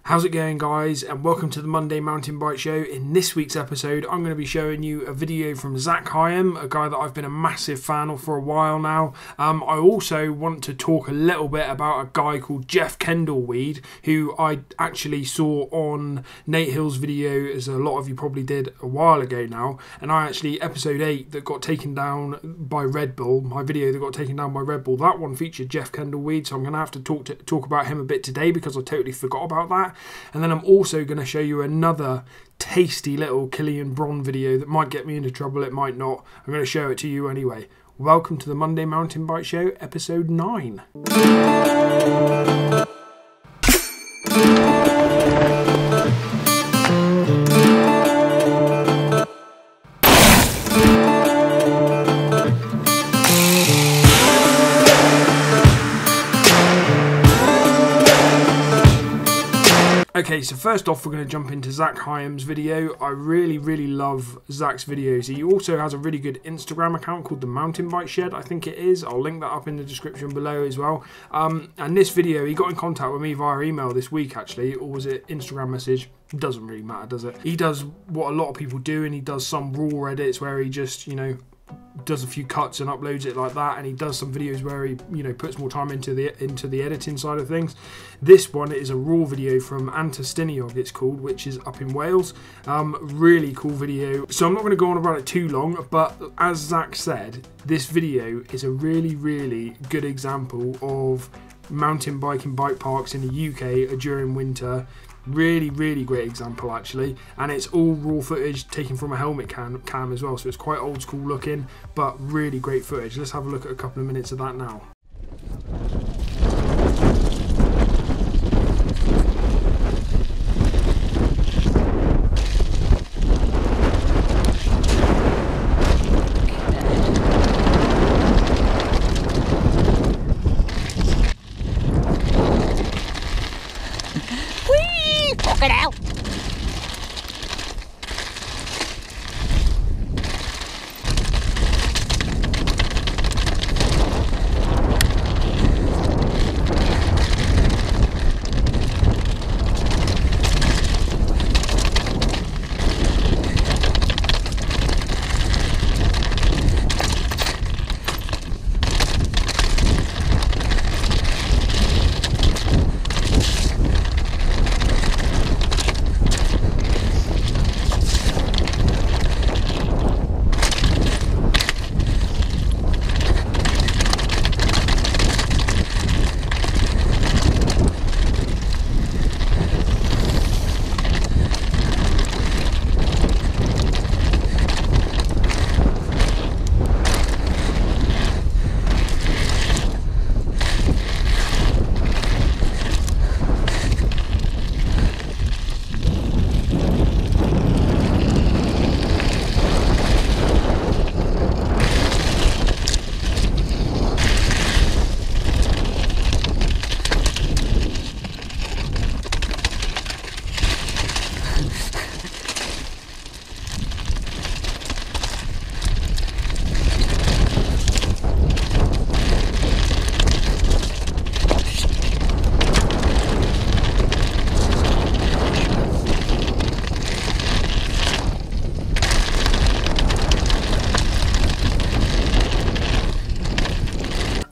How's it going, guys, and welcome to the Monday Mountain Bike Show. In this week's episode, I'm going to be showing you a video from Hyams, a guy that I've been a massive fan of for a while now. I also want to talk a little bit about a guy called Kendall-Weed, who I actually saw on Nate Hill's video, as a lot of you probably did a while ago now, and episode 8 that got taken down by Red Bull, my video that got taken down by Red Bull, that one featured Kendall-Weed, so I'm going to have to talk about him a bit today because I totally forgot about that. And then I'm also going to show you another tasty little Kilian Bron video that might get me into trouble, it might not. I'm going to show it to you anyway. Welcome to the Monday Mountain Bike Show, episode 9. Okay, so first off, we're going to jump into Hyams' video. I really love Zach's videos. He also has a really good Instagram account called The Mountain Bike Shed, I think it is. I'll link that up in the description below as well. And this video, he got in contact with me via email this week, actually, or was it Instagram message? Doesn't really matter, does it? He does what a lot of people do, and he does some raw edits where he just, does a few cuts and uploads it like that, and he does some videos where he puts more time into the editing side of things. This one is a raw video from Antur Stiniog, it's called, which is up in Wales. Really cool video, so I'm not going to go on about it too long, but as Zach said, this video is a really good example of mountain biking bike parks in the UK during winter. Really great example, actually, and it's all raw footage taken from a helmet cam as well, so it's quite old school looking, but really great footage. Let's have a look at a couple of minutes of that now. It out.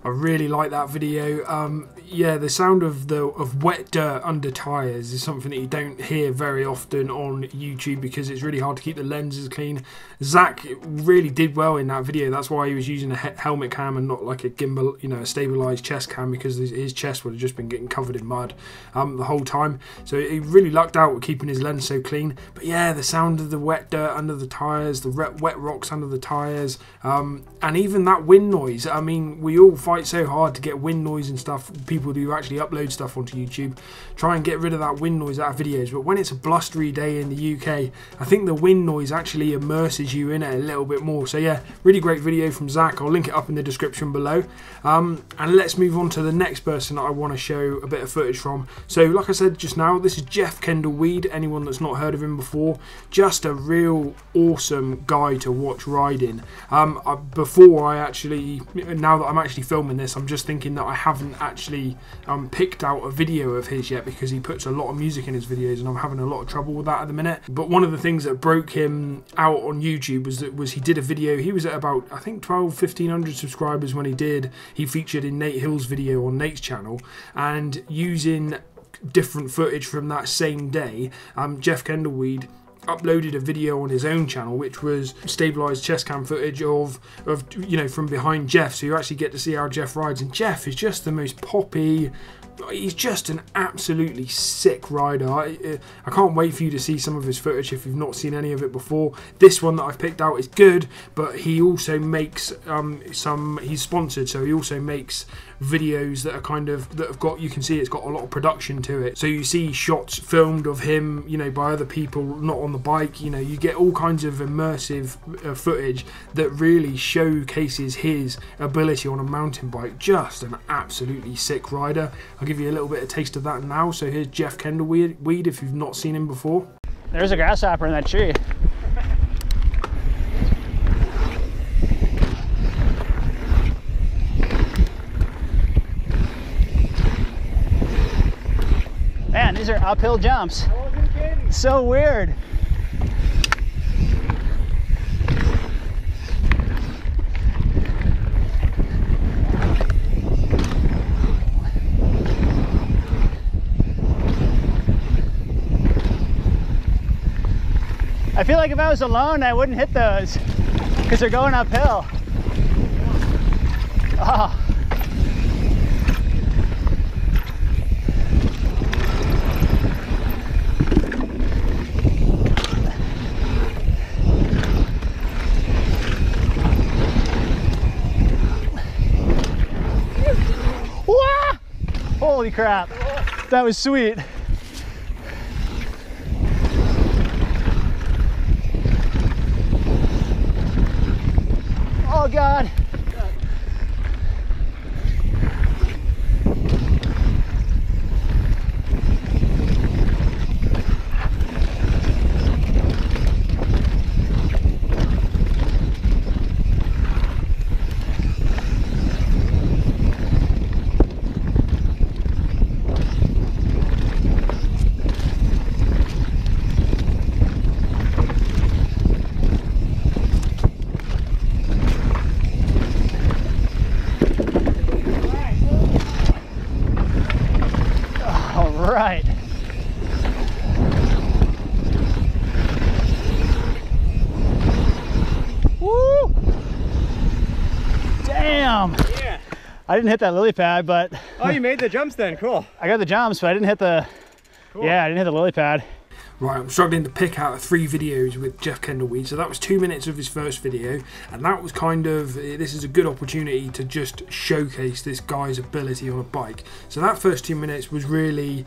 Really like that video. Yeah, the sound of wet dirt under tyres is something that you don't hear very often on YouTube because it's really hard to keep the lenses clean. Zach really did well in that video. That's why he was using a helmet cam and not like a gimbal, a stabilised chest cam, because his chest would have just been getting covered in mud the whole time. So he really lucked out with keeping his lens so clean. But yeah, the sound of the wet dirt under the tyres, the wet rocks under the tyres, and even that wind noise. I mean, we all fight so hard to get wind noise and stuff. People do actually upload stuff onto YouTube, try and get rid of that wind noise out of videos, but when it's a blustery day in the UK, I think the wind noise actually immerses you in it a little bit more. So yeah, really great video from Zach. I'll link it up in the description below. And let's move on to the next person that I want to show a bit of footage from. So like I said just now, this is Kendall-Weed. Anyone that's not heard of him before, just a real awesome guy to watch riding. Now that I'm actually filming this, I'm just thinking that I haven't actually picked out a video of his yet, because he puts a lot of music in his videos and I'm having a lot of trouble with that at the minute. But one of the things that broke him out on YouTube was he did a video. He was at about, I think, 1,500 subscribers when he featured in Nate Hill's video on Nate's channel, and using different footage from that same day, Jeff Kendall-Weed uploaded a video on his own channel which was stabilized chest cam footage of you know, from behind Jeff, so you actually get to see how Jeff rides. And Jeff is just the most poppy, he's just an absolutely sick rider. I can't wait for you to see some of his footage if you've not seen any of it before. This one that I've picked out is good, but he also makes he's sponsored, so he also makes videos that are kind of, that have got, you can see it's got a lot of production to it. So you see shots filmed of him, you know, by other people, not on the bike. You know, you get all kinds of immersive footage that really showcases his ability on a mountain bike. Just an absolutely sick rider. I'll give you a little bit of taste of that now. So here's Jeff Kendall-Weed if you've not seen him before. There's a grasshopper in that tree. Man, these are uphill jumps. So weird. I feel like if I was alone, I wouldn't hit those because they're going uphill. Oh. Holy crap, that was sweet. Oh God. Right. Woo! Damn. Yeah. I didn't hit that lily pad, but. Oh, you made the jumps then. Cool. I got the jumps, but I didn't hit the. Cool. Yeah, I didn't hit the lily pad. Right, I'm struggling to pick out 3 videos with Jeff Kendall-Weed. So that was 2 minutes of his first video, and that was kind of, this is a good opportunity to just showcase this guy's ability on a bike. So that first 2 minutes was really,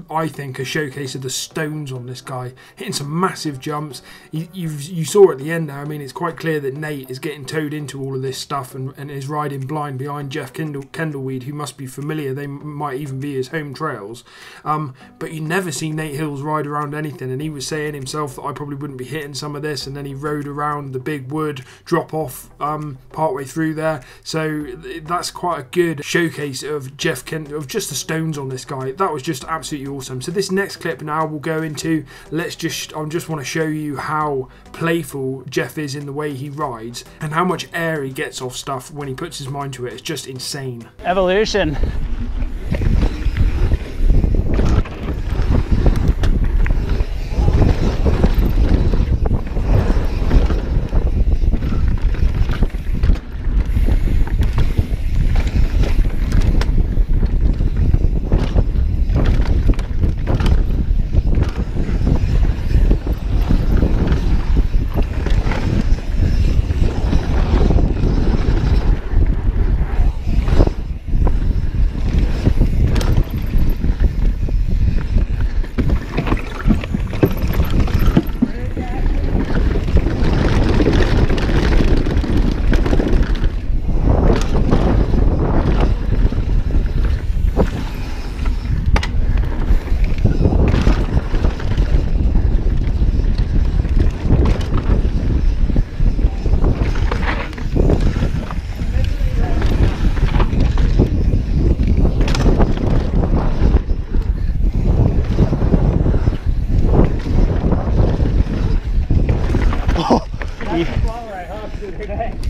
I think, a showcase of the stones on this guy, hitting some massive jumps. You saw at the end there, I mean, it's quite clear that Nate is getting towed into all of this stuff and is riding blind behind Jeff Kendall-Weed, who must be familiar. They might even be his home trails. But you never see Nate Hills ride around anything, and he was saying himself that I probably wouldn't be hitting some of this, and then he rode around the big wood drop off partway through there. So that's quite a good showcase of Jeff of just the stones on this guy. That was just absolutely awesome. So this next clip now we'll go into, I just want to show you how playful Jeff is in the way he rides and how much air he gets off stuff when he puts his mind to it. It's just insane. Evolution.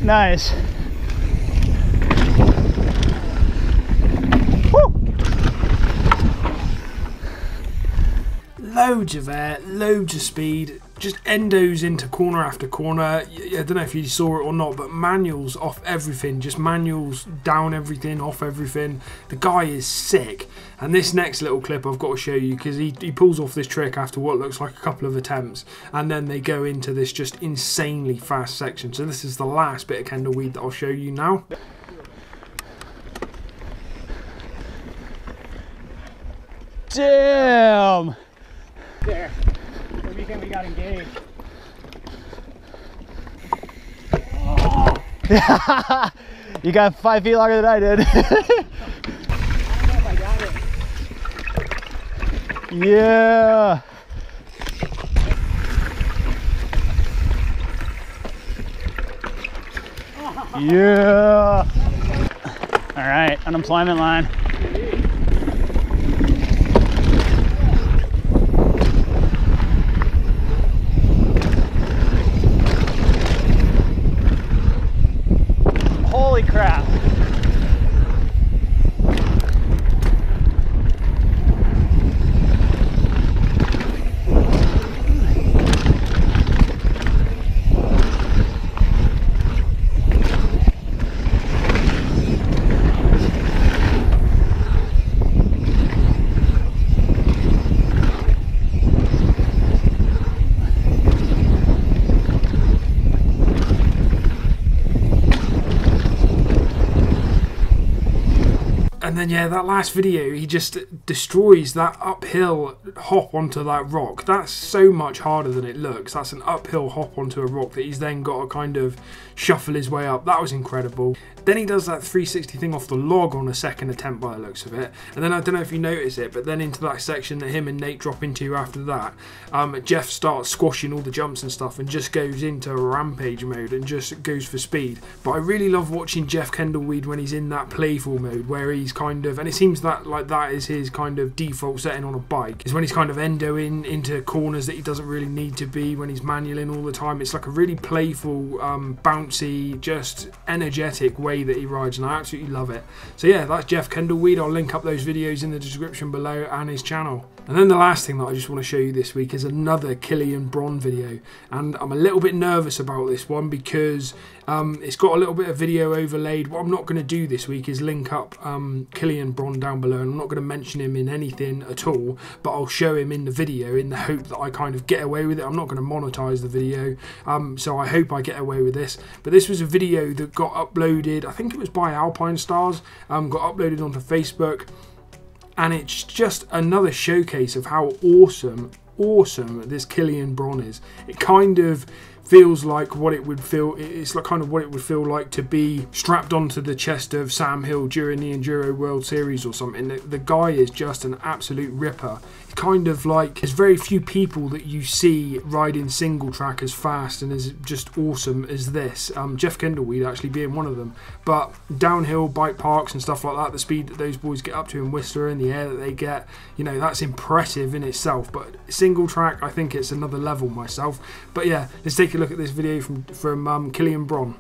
Nice. Woo! Loads of air, loads of speed, just endos into corner after corner. I don't know if you saw it or not, but manuals off everything, just manuals down everything, off everything. The guy is sick. And this next little clip I've got to show you, because he pulls off this trick after what looks like a couple of attempts, and then they go into this just insanely fast section. So this is the last bit of Kendall-Weed that I'll show you now. Damn! There. The weekend we got engaged. Oh. You got 5 feet longer than I did. I don't know if I got it. Yeah. Yeah. All right, unemployment line. Holy crap. And then yeah, that last video, he just destroys that uphill hop onto that rock. That's so much harder than it looks. That's an uphill hop onto a rock that he's then got to kind of shuffle his way up. That was incredible. Then he does that 360 thing off the log on a second attempt by the looks of it. And then I don't know if you notice it, but then into that section that him and Nate drop into after that, Jeff starts squashing all the jumps and stuff and just goes into rampage mode and just goes for speed. But I really love watching Jeff Kendall-Weed when he's in that playful mode where he's kind of, and it seems that like that is his kind of default setting on a bike, is when he's kind of endoing into corners that he doesn't really need to be, when he's manualing all the time. It's like a really playful, bouncy, just energetic way that he rides, and I absolutely love it. So yeah, that's Jeff Kendall-Weed. I'll link up those videos in the description below and his channel. And then the last thing that I just want to show you this week is another Kilian Bron video, and I'm a little bit nervous about this one because it's got a little bit of video overlaid. What I'm not going to do this week is link up Kilian Bron down below, and I'm not going to mention him in anything at all, but I'll show him in the video in the hope that I kind of get away with it. I'm not going to monetize the video, so I hope I get away with this. But this was a video that got uploaded, I think it was by Alpine Stars, got uploaded onto Facebook. And it's just another showcase of how awesome this Kilian Bron is. It kind of feels like what it would feel, it's like kind of what it would feel like to be strapped onto the chest of Sam Hill during the Enduro World Series or something. The guy is just an absolute ripper. It's kind of like, there's very few people that you see riding single track as fast and as just awesome as this. Jeff Kendall-Weed actually being one of them. But downhill bike parks and stuff like that, the speed that those boys get up to in Whistler and the air that they get, you know, that's impressive in itself. But single track, I think it's another level myself. But yeah, let's take a look at this video from Kilian Bron.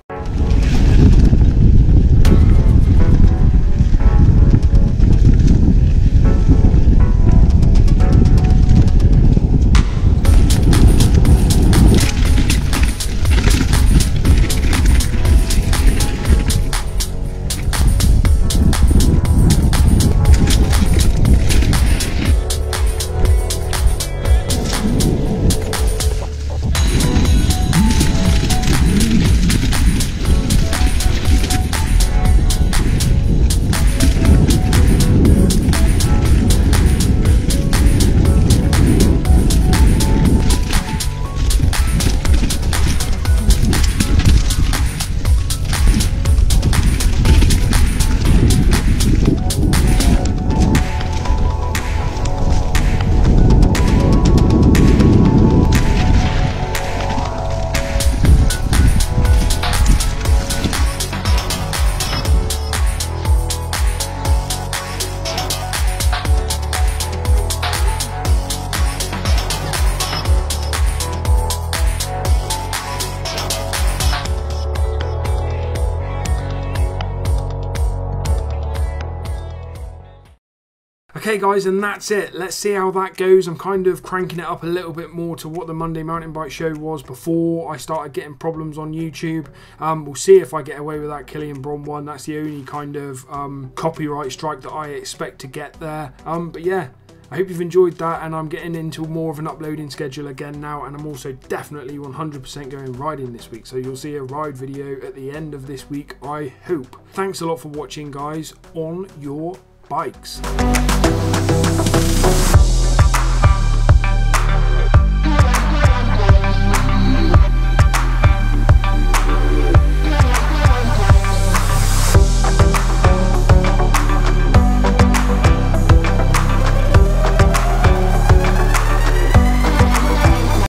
Okay guys, and that's it. Let's see how that goes. I'm kind of cranking it up a little bit more to what the Monday Mountain Bike Show was before I started getting problems on YouTube. We'll see if I get away with that Kilian Bron one. That's the only kind of copyright strike that I expect to get there. But yeah, I hope you've enjoyed that, and I'm getting into more of an uploading schedule again now, and I'm also definitely 100% going riding this week, so you'll see a ride video at the end of this week, I hope. Thanks a lot for watching guys, on your bikes.